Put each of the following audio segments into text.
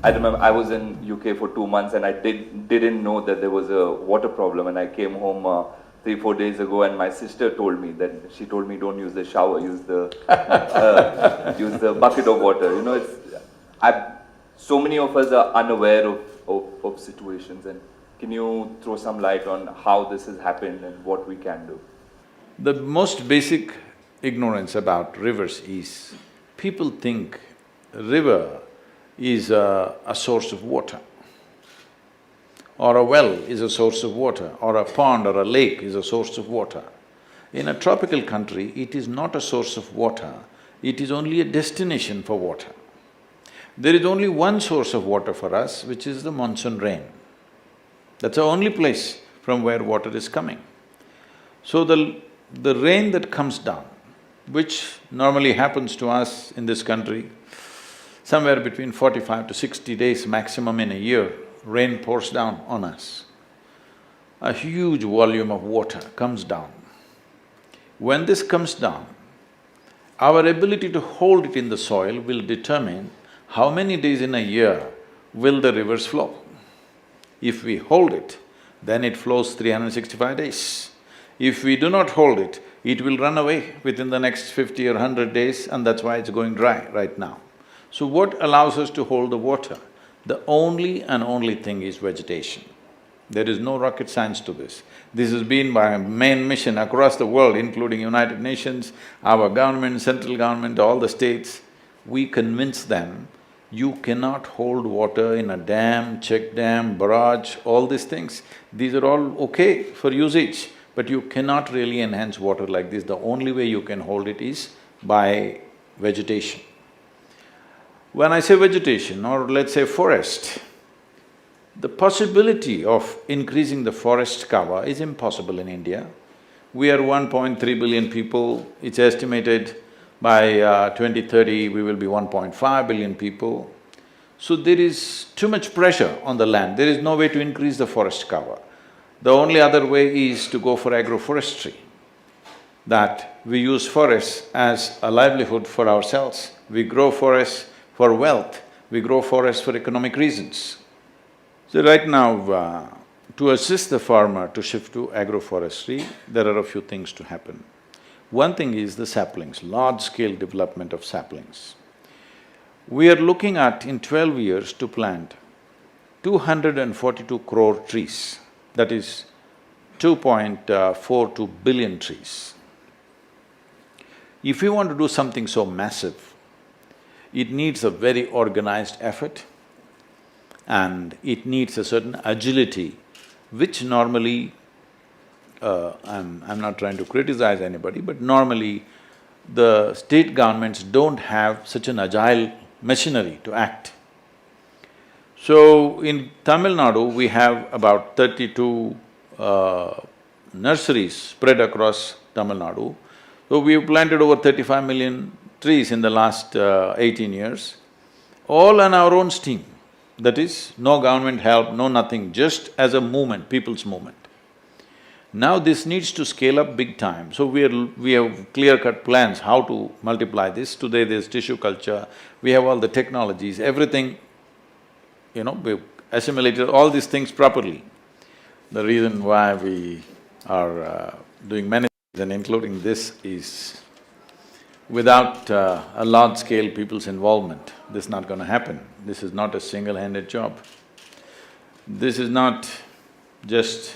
I remember I was in UK for 2 months and I didn't know that there was a water problem, and I came home 3-4 days ago, and my sister told me that she told me don't use the shower, use the bucket of water. You know, so many of us are unaware of situations, and can you throw some light on how this has happened and what we can do? The most basic ignorance about rivers is, people think river is a source of water, or a well is a source of water, or a pond or a lake is a source of water. In a tropical country, it is not a source of water, it is only a destination for water. There is only one source of water for us, which is the monsoon rain. That's the only place from where water is coming. So the rain that comes down, which normally happens to us in this country, somewhere between 45 to 60 days maximum in a year, rain pours down on us. A huge volume of water comes down. When this comes down, our ability to hold it in the soil will determine how many days in a year will the rivers flow. If we hold it, then it flows 365 days. If we do not hold it, it will run away within the next 50 or 100 days, and that's why it's going dry right now. So what allows us to hold the water? The only and only thing is vegetation. There is no rocket science to this. This has been my main mission across the world, including United Nations, our government, central government, all the states. We convince them, you cannot hold water in a dam, check dam, barrage, all these things. These are all okay for usage, but you cannot really enhance water like this. The only way you can hold it is by vegetation. When I say vegetation, or let's say forest, the possibility of increasing the forest cover is impossible in India. We are 1.3 billion people, it's estimated by 2030 we will be 1.5 billion people. So there is too much pressure on the land, there is no way to increase the forest cover. The only other way is to go for agroforestry, that we use forests as a livelihood for ourselves. We grow forests for wealth, we grow forests for economic reasons. So right now, to assist the farmer to shift to agroforestry, there are a few things to happen. One thing is the saplings, large-scale development of saplings. We are looking at, in 12 years, to plant 242 crore trees, that is 2.42 billion trees. If we want to do something so massive, it needs a very organized effort and it needs a certain agility, which normally, I'm not trying to criticize anybody, but normally the state governments don't have such an agile machinery to act. So in Tamil Nadu, we have about 32 nurseries spread across Tamil Nadu. So we've planted over 35 million trees in the last 18 years, all on our own steam. That is, no government help, no nothing, just as a movement, people's movement. Now this needs to scale up big time, so we have clear-cut plans how to multiply this. Today there's tissue culture, we have all the technologies, everything, we've assimilated all these things properly. The reason why we are doing many things, and including this, is without a large-scale people's involvement, this is not going to happen. This is not a single-handed job. This is not just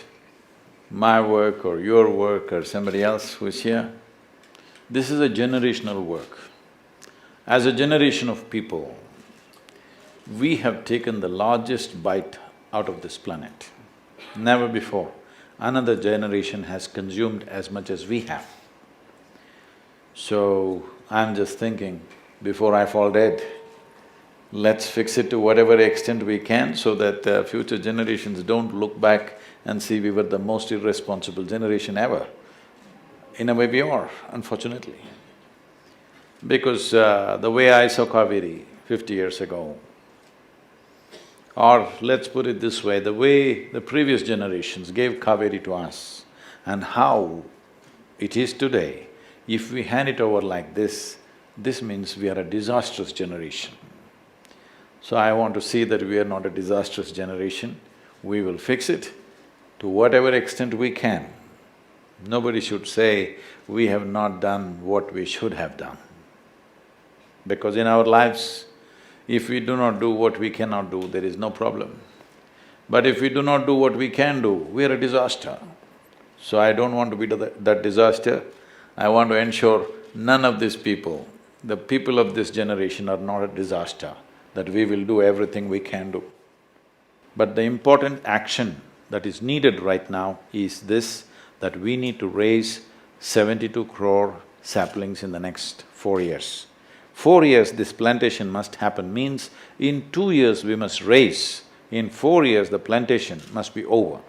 my work or your work or somebody else who's here. This is a generational work. As a generation of people, we have taken the largest bite out of this planet. Never before another generation has consumed as much as we have. So, I'm just thinking, before I fall dead, let's fix it to whatever extent we can so that future generations don't look back and see we were the most irresponsible generation ever. In a way we are, unfortunately. Because the way I saw Kaveri 50 years ago, or let's put it this way, the way the previous generations gave Kaveri to us and how it is today, if we hand it over like this means we are a disastrous generation. So I want to see that we are not a disastrous generation. We will fix it to whatever extent we can. Nobody should say, we have not done what we should have done. Because in our lives, if we do not do what we cannot do, there is no problem. But if we do not do what we can do, we are a disaster. So I don't want to be that disaster. I want to ensure none of these people, the people of this generation are not a disaster, that we will do everything we can do. But the important action that is needed right now is this, that we need to raise 72 crore saplings in the next 4 years. 4 years this plantation must happen, means in 2 years we must raise, in 4 years the plantation must be over.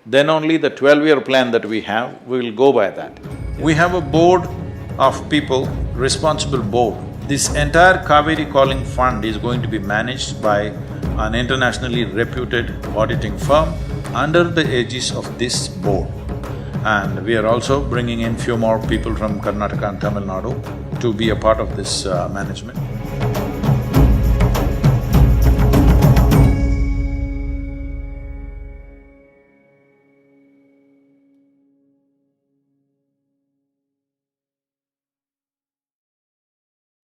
Then only the 12-year plan that we have, we will go by that. We have a board of people, responsible board. This entire Kaveri Calling Fund is going to be managed by an internationally reputed auditing firm under the aegis of this board. And we are also bringing in few more people from Karnataka and Tamil Nadu to be a part of this management.